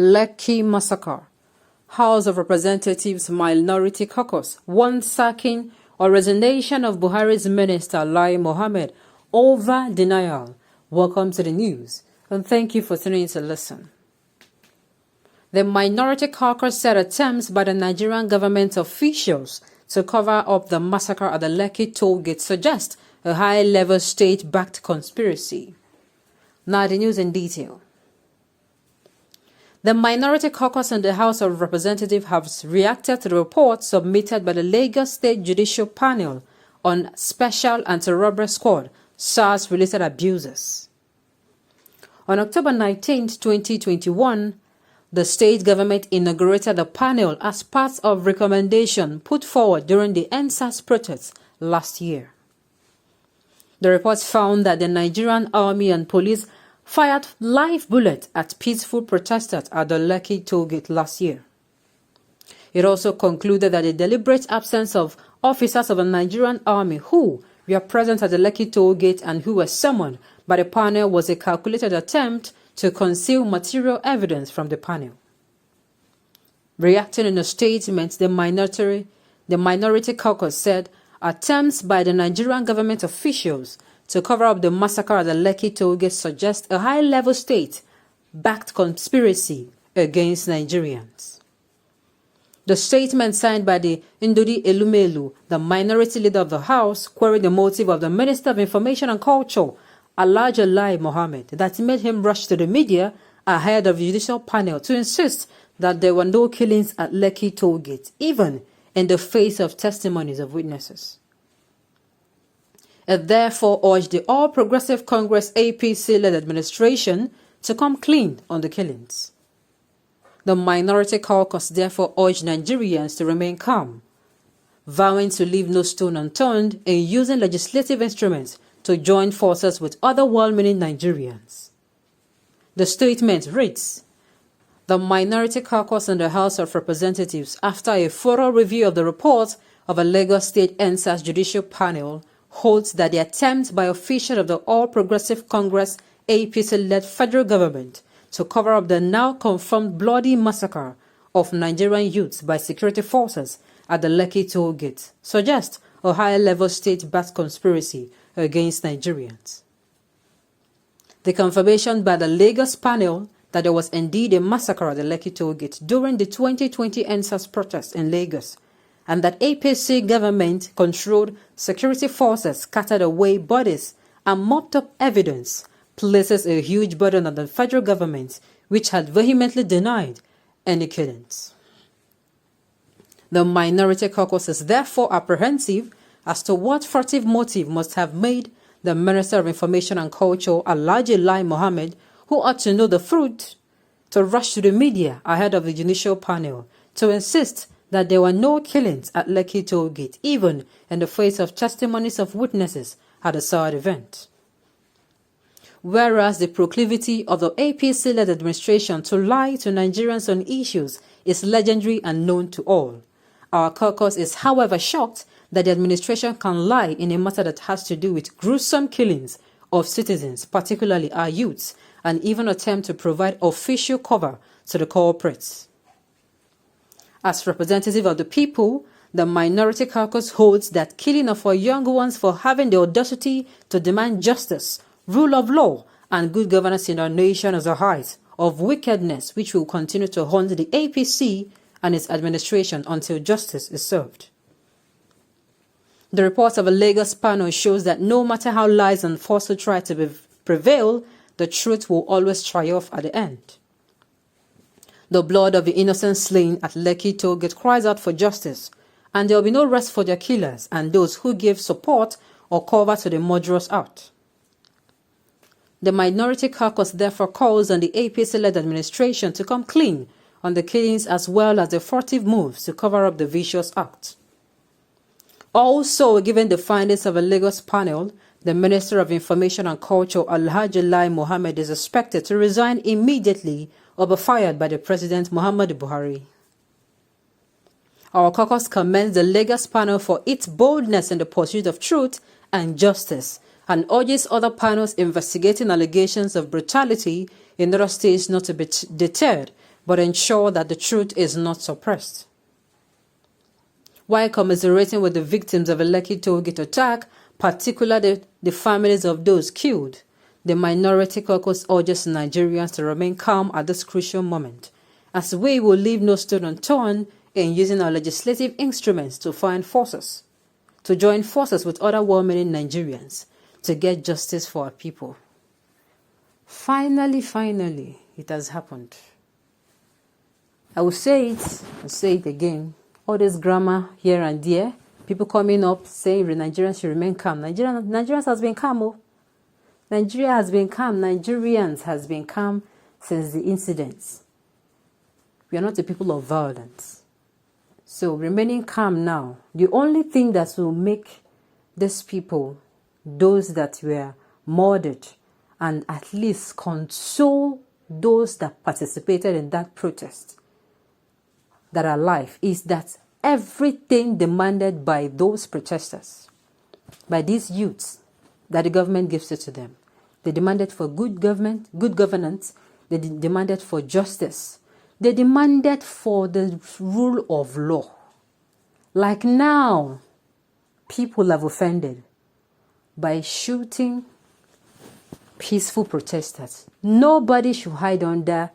Lekki massacre. House of Representatives Minority Caucus wants sacking or resignation of Buhari's minister Lai Muhammed over denial. Welcome to the news, and thank you for tuning in to listen. The Minority Caucus said attempts by the Nigerian government officials to cover up the massacre at the Lekki toll gate suggest a high-level state-backed conspiracy. Now the news in detail. The Minority Caucus in the House of Representatives have reacted to the report submitted by the Lagos State Judicial Panel on Special Anti-Robbery Squad SARS-related abuses. On October 19, 2021, the state government inaugurated the panel as part of recommendation put forward during the NSAS protests last year. The report found that the Nigerian Army and police fired live bullets at peaceful protesters at the Lekki toll gate last year. It also concluded that the deliberate absence of officers of the Nigerian Army who were present at the Lekki toll gate and who were summoned by the panel was a calculated attempt to conceal material evidence from the panel. Reacting in a statement, the Minority Caucus said attempts by the Nigerian government officials to cover up the massacre at the Lekki toll gate suggest a high-level state-backed conspiracy against Nigerians. The statement signed by the Ndudi Elumelu, the minority leader of the House, queried the motive of the Minister of Information and Culture, Alhaji Lai Muhammed, that made him rush to the media ahead of the judicial panel to insist that there were no killings at Lekki toll gate, even in the face of testimonies of witnesses. It therefore urged the All Progressive Congress APC-led administration to come clean on the killings. The Minority Caucus therefore urged Nigerians to remain calm, vowing to leave no stone unturned in using legislative instruments to join forces with other well-meaning Nigerians. The statement reads, the Minority Caucus in the House of Representatives, after a thorough review of the report of a Lagos State NSAS Judicial Panel, holds that the attempt by officials of the All Progressive Congress APC-led federal government to cover up the now confirmed bloody massacre of Nigerian youths by security forces at the Lekki toll gate suggests a high-level state-backed conspiracy against Nigerians. The confirmation by the Lagos panel that there was indeed a massacre at the Lekki toll gate during the 2020 NSAS protests in Lagos, and that APC government-controlled security forces scattered away bodies and mopped up evidence, places a huge burden on the federal government, which had vehemently denied any killings. The Minority Caucus is therefore apprehensive as to what furtive motive must have made the Minister of Information and Culture, Alhaji Lai Muhammed, who ought to know the truth, to rush to the media ahead of the judicial panel to insist that there were no killings at Lekki toll gate, even in the face of testimonies of witnesses at the sad event. Whereas the proclivity of the APC-led administration to lie to Nigerians on issues is legendary and known to all, our caucus is, however, shocked that the administration can lie in a matter that has to do with gruesome killings of citizens, particularly our youths, and even attempt to provide official cover to the culprits. As representative of the people, the Minority Caucus holds that killing of our young ones for having the audacity to demand justice, rule of law, and good governance in our nation is a height of wickedness which will continue to haunt the APC and its administration until justice is served. The report of a Lagos panel shows that no matter how lies and falsehood try to prevail, the truth will always triumph at the end. The blood of the innocent slain at Lekki toll gate cries out for justice, and there will be no rest for their killers and those who give support or cover to the murderous act. The Minority Caucus therefore calls on the APC-led administration to come clean on the killings as well as the furtive moves to cover up the vicious act. Also, given the findings of a Lagos panel, the Minister of Information and Culture, Alhaji Lai Muhammed, is expected to resign immediately or be fired by the President Muhammad Buhari. Our caucus commends the Lagos panel for its boldness in the pursuit of truth and justice and urges other panels investigating allegations of brutality in other states not to be deterred but ensure that the truth is not suppressed. While commiserating with the victims of a Lekki tollgate attack, particularly the families of those killed, the Minority Caucus urges Nigerians to remain calm at this crucial moment, as we will leave no stone unturned in using our legislative instruments to join forces with other well-meaning Nigerians to get justice for our people. Finally, it has happened. I will say it again. All this grammar here and there, people coming up saying the Nigerians should remain calm. Nigerians has been calm. Oh. Nigeria has been calm. Nigerians has been calm since the incidents. We are not a people of violence. So remaining calm now, the only thing that will make these people, those that were murdered, and at least console those that participated in that protest that are alive, is that everything demanded by those protesters, by these youths, that the government gives it to them. They demanded for good governance. They demanded for justice. They demanded for the rule of law. Like now, people have offended by shooting peaceful protesters. Nobody should hide under